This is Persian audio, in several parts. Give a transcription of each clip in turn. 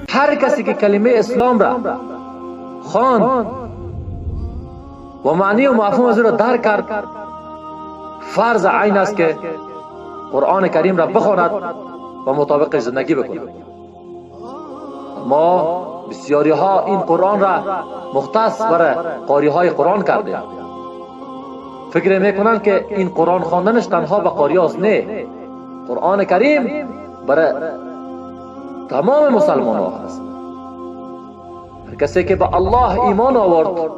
هر کسی که کلمه اسلام را خواند و معنی و مفهوم از او را درک کرد، فرض عین است که قرآن کریم را بخواند و مطابق زندگی بکند. ما بسیاری ها این قرآن را مختص برای قاری های قرآن کردیم. فکر میکنند که این قرآن خواندنش تنها به قاری هاست. نه، قرآن کریم برای تمام مسلمان ها هست. هر کسی که به الله ایمان آورد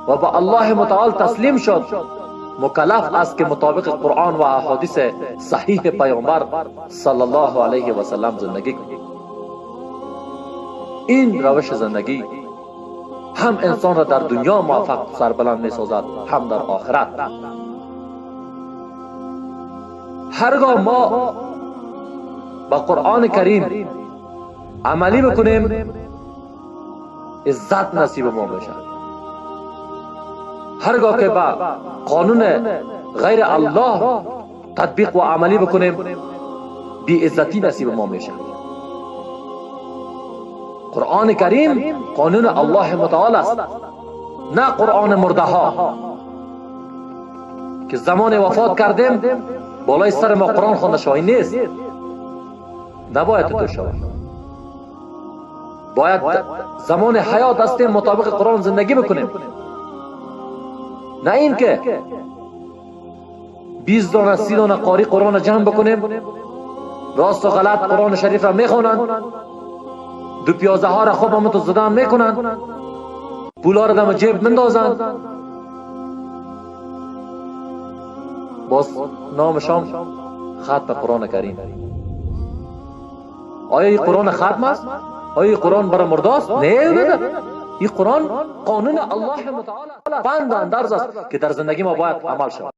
و به الله متعال تسلیم شد، مکلف است که مطابق قرآن و احادیث صحیح پیامبر صلی الله علیه و سلم زندگی کند. این روش زندگی هم انسان را در دنیا موفق سربلند می سازد، هم در آخرت. هرگاه ما با قرآن کریم عملی بکنیم، عزت نصیب ما میشه. هرگاه که با قانون غیر الله تطبیق و عملی بکنیم، بی عزتی نصیب ما میشه. قرآن کریم قانون الله متعال است، نه قرآن مرده ها که زمان وفات کردیم بالای سر ما قرآن خوانده شوی نیست. نباید تو شود. باید زمان حیات هستیم مطابق قرآن زندگی بکنیم، نه این که 20 دانه 30 دانه قاری قرآن جمع بکنیم، راست و غلط قرآن شریف را میخوانند، دو پیازه ها را خوب همونطور زدن میکنند، پولا را دم جیب مندازند، باز نامشان ختم قرآن کریم. آیا این قرآن ختم است؟ آیا این قرآن برای مرده است؟ نه. این قرآن قانون الله متعال بند اندرز است که در زندگی ما باید عمل شود.